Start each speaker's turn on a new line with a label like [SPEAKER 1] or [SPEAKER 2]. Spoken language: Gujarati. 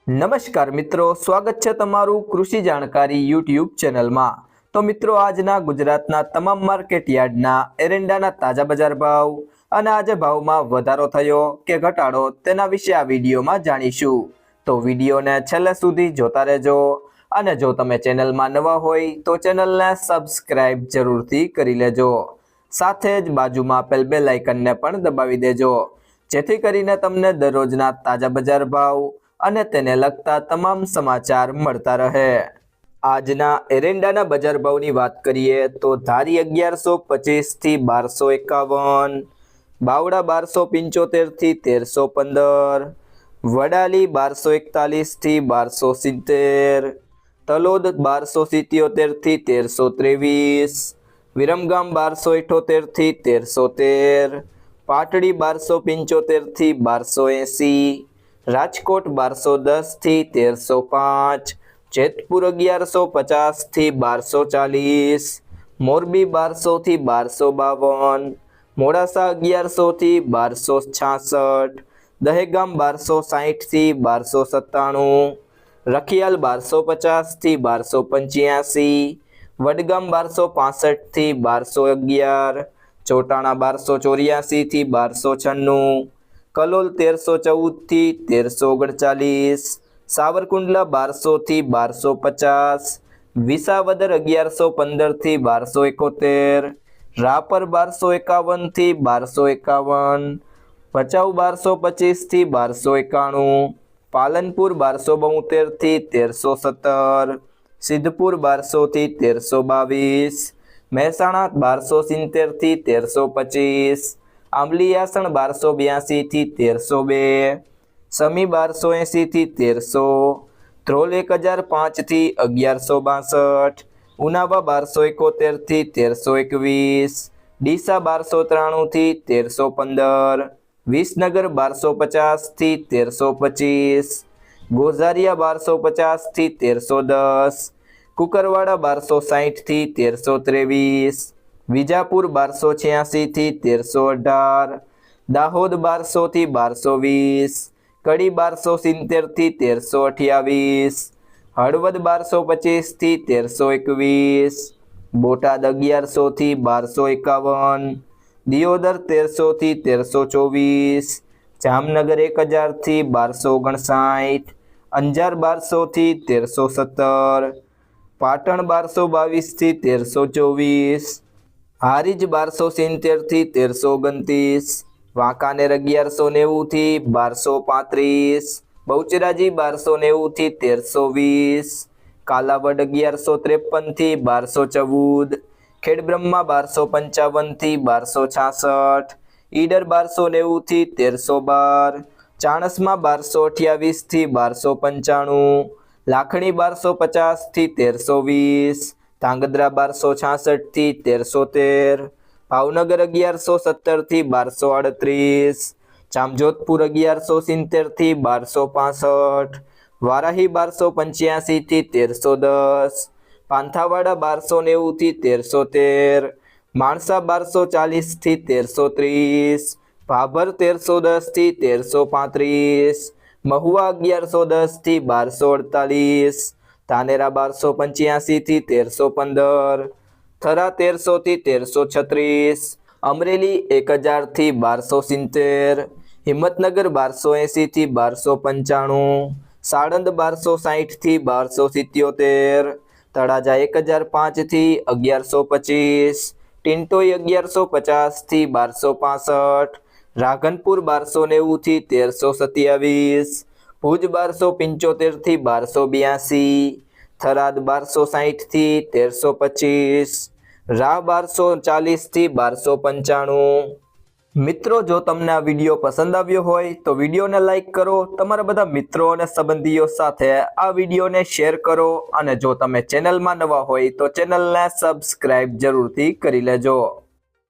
[SPEAKER 1] નમસ્કાર મિત્રો, સ્વાગત છે તમારું કૃષિ જાણકારી યુટ્યુબ ચેનલમાં। તો મિત્રો, આજના ગુજરાતના તમામ માર્કેટ યાર્ડના એરંડાના તાજા બજાર ભાવ અને આજે ભાવમાં વધારો થયો કે ઘટાડો તેના વિશે આ વિડીયોમાં જાણીશું। તો વિડીયોને છેલ્લે સુધી જોતા રહેજો અને જો તમે ચેનલમાં નવા હોય તો ચેનલને સબસ્ક્રાઇબ જરૂરથી કરી લેજો। સાથે જ બાજુમાં આપેલ બેલ આઇકનને પણ દબાવી દેજો, જેથી કરીને તમને દરરોજના તાજા બજાર ભાવ અને તેને લગતા તમામ સમાચાર મળતા રહે। આજના એરંડાના બજાર ભાવની વાત કરીએ તો ધારી 1125 થી 1251, બાવડા 1275 થી 1315, વડાલી 1241 થી 1270, તલોદ 1277 થી 1323, વિરમગામ 1278 થી 1313, પાટડી 1275 થી 1280, રાજકોટ 1210 થી 1305, જેતપુર 1150 થી 1240, મોરબી 1200 થી 1252, મોડાસા 1100 થી 1266, દહેગામ 1260 થી 1297, રખિયાલ 1250 થી 1285, વડગામ 1265 થી 1211, ચોટાણા 1284 થી 1296, કલોલ 1314 થી 1339, સાવરકુંડલા 1200 થી 1250, વિસાવદર 1115 થી 1271, રાપર 1251 થી 1251, ભચાઉ 1225 થી 1291, પાલનપુર 1272 થી 1317, સિદ્ધપુર 1200 થી 1322, મહેસાણા 1270 થી 1325, આંબલીયાસણ 1282 થી 1302, સમી 1280 થી 1300, ધ્રોલ 1005 થી 1162, ઉનાવા 1271 થી 1321, ડીસા 1293 થી 1315, વિસનગર 1250 થી 1325, ગોઝારિયા 1250 થી 1310, કુકરવાડા 1260 થી 1323, વિજાપુર 1286 થી 1318, દાહોદ 1200 થી 1220, કડી 1270 થી 1328, હળવદ 1225 થી 1321, બોટાદ 1100 થી 1251, દિયોદર 1300 થી 1324, જામનગર 1000 થી 1259, અંજાર 1200 થી 1317, પાટણ 1222 થી 1324, હારીજ 1270 થી 1329, વાંકાનેર 1190 થી 1235, બહુચરાજી 1290 થી 1320, કાલાવડ 1153 થી 1214, ખેડબ્રહ્મા 1255 થી 1266, ઈડર 1290 થી 1312, ચાણસ્મા 1228 થી 1295, લાખણી 1250 થી 1320, ધાંગધ્રા 1266 થી 1313, ભાવનગર 1117 થી 1238, જામજોધપુર 1170 થી 1265, વારાહી 1285 થી 1310, પાંથાવાડા 1290 થી 1313, માણસા 1240 થી 1330, ભાભર 1310 થી 1335, મહુવા 1110 થી 1248, ધાનેરા 1285 થી 1315, થરા 1300 થી 1336, અમરેલી 1000 થી 1270, હિંમતનગર 1280 થી 1295, સાણંદ 1260 થી 1277, તળાજા 1005 થી 1125, ટિન્ટોઈ 1150 થી 1265, રાધનપુર 1290 થી 1327, ભુજ 1275 થી 1282, થરાદ 1260 થી 1325, રાહ 1240 થી 1295। મિત્રો, જો તમને આ વિડીયો પસંદ આવ્યો હોય તો વિડીયોને લાઈક કરો, તમારા બધા મિત્રો અને સંબંધીઓ સાથે આ વિડીયોને શેર કરો અને જો તમે ચેનલમાં નવા હોય તો ચેનલને સબસ્ક્રાઇબ જરૂરથી કરી લેજો।